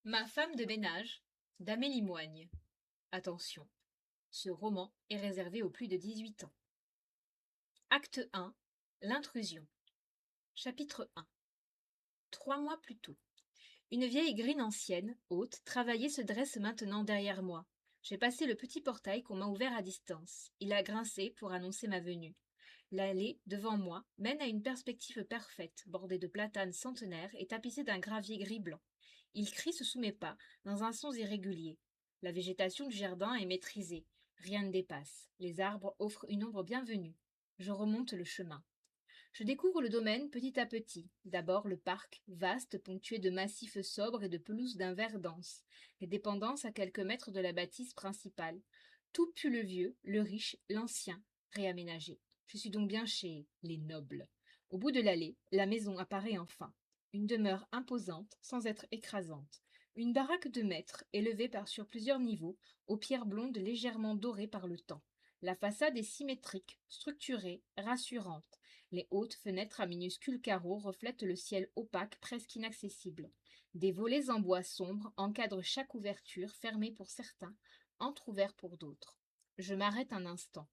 Ma femme de ménage d'Amélie Moigne. Attention, ce roman est réservé aux plus de 18 ans. Acte 1. L'intrusion. Chapitre 1. 3 mois plus tôt. Une vieille grille ancienne, haute, travaillée se dresse maintenant derrière moi. J'ai passé le petit portail qu'on m'a ouvert à distance. Il a grincé pour annoncer ma venue. L'allée, devant moi, mène à une perspective parfaite, bordée de platanes centenaires et tapissée d'un gravier gris-blanc. Il crisse sous mes pas, dans un son irrégulier. La végétation du jardin est maîtrisée. Rien ne dépasse. Les arbres offrent une ombre bienvenue. Je remonte le chemin. Je découvre le domaine petit à petit. D'abord le parc, vaste, ponctué de massifs sobres et de pelouses d'un vert dense. Les dépendances à quelques mètres de la bâtisse principale. Tout pue le vieux, le riche, l'ancien, réaménagé. Je suis donc bien chez les nobles. Au bout de l'allée, la maison apparaît enfin. Une demeure imposante, sans être écrasante. Une baraque de maître, élevée sur plusieurs niveaux, aux pierres blondes légèrement dorées par le temps. La façade est symétrique, structurée, rassurante. Les hautes fenêtres à minuscules carreaux reflètent le ciel opaque, presque inaccessible. Des volets en bois sombre encadrent chaque ouverture, fermée pour certains, entr'ouverte pour d'autres. Je m'arrête un instant.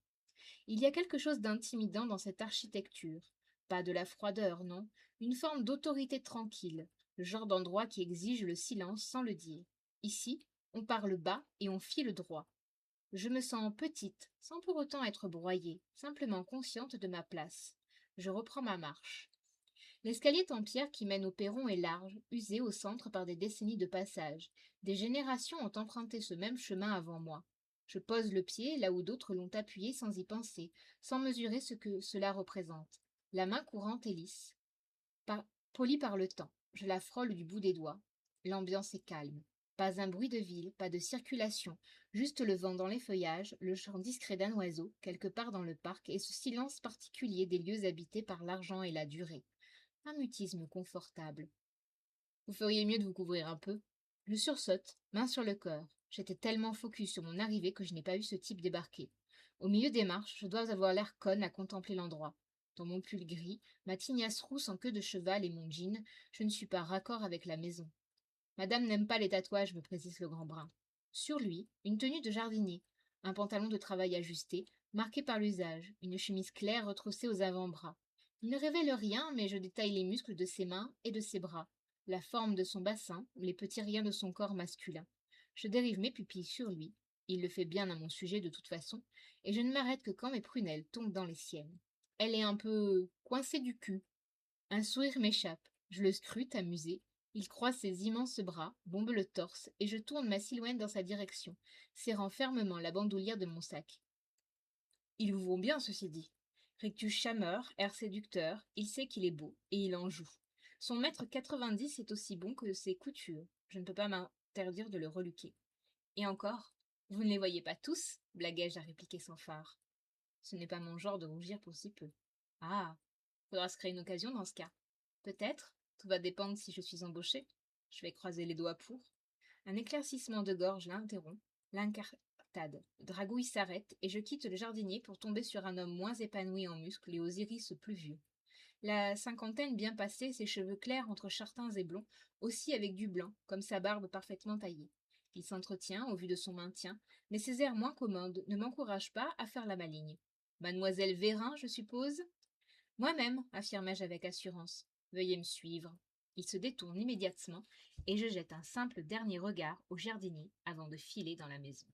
Il y a quelque chose d'intimidant dans cette architecture. Pas de la froideur, non, une forme d'autorité tranquille, le genre d'endroit qui exige le silence sans le dire. Ici, on parle bas et on file droit. Je me sens petite, sans pour autant être broyée, simplement consciente de ma place. Je reprends ma marche. L'escalier en pierre qui mène au perron est large, usé au centre par des décennies de passage. Des générations ont emprunté ce même chemin avant moi. Je pose le pied là où d'autres l'ont appuyé sans y penser, sans mesurer ce que cela représente. La main courante est lisse, polie par le temps. Je la frôle du bout des doigts. L'ambiance est calme. Pas un bruit de ville, pas de circulation, juste le vent dans les feuillages, le chant discret d'un oiseau, quelque part dans le parc, et ce silence particulier des lieux habités par l'argent et la durée. Un mutisme confortable. Vous feriez mieux de vous couvrir un peu. Je sursaute, main sur le cœur. J'étais tellement focus sur mon arrivée que je n'ai pas vu ce type débarquer. Au milieu des marches, je dois avoir l'air conne à contempler l'endroit. Dans mon pull gris, ma tignasse rousse en queue de cheval et mon jean, je ne suis pas raccord avec la maison. Madame n'aime pas les tatouages, me précise le grand brun. Sur lui, une tenue de jardinier, un pantalon de travail ajusté, marqué par l'usage, une chemise claire retroussée aux avant-bras. Il ne révèle rien, mais je détaille les muscles de ses mains et de ses bras, la forme de son bassin, les petits riens de son corps masculin. Je dérive mes pupilles sur lui. Il le fait bien à mon sujet de toute façon, et je ne m'arrête que quand mes prunelles tombent dans les siennes. Elle est un peu coincée du cul. Un sourire m'échappe. Je le scrute, amusé. Il croise ses immenses bras, bombe le torse, et je tourne ma silhouette dans sa direction, serrant fermement la bandoulière de mon sac. Ils vous vont bien, ceci dit. Rictus chameur, air séducteur, il sait qu'il est beau, et il en joue. Son mètre 90 est aussi bon que ses coutures. Je ne peux pas m'interdire de le reluquer. Et encore, vous ne les voyez pas tous, blaguai-je à répliquer sans phare. Ce n'est pas mon genre de rougir pour si peu. Ah, faudra se créer une occasion dans ce cas. Peut-être, tout va dépendre si je suis embauchée. Je vais croiser les doigts pour. Un éclaircissement de gorge l'interrompt. L'incartade. Le dragouille s'arrête et je quitte le jardinier pour tomber sur un homme moins épanoui en muscles et aux iris plus vieux. La cinquantaine bien passée, ses cheveux clairs entre châtains et blonds, aussi avec du blanc, comme sa barbe parfaitement taillée. Il s'entretient au vu de son maintien, mais ses airs moins commodes ne m'encouragent pas à faire la maligne. Mademoiselle Vérin, je suppose? Moi-même, affirmai-je avec assurance. Veuillez me suivre. Il se détourne immédiatement et je jette un simple dernier regard au jardinier avant de filer dans la maison.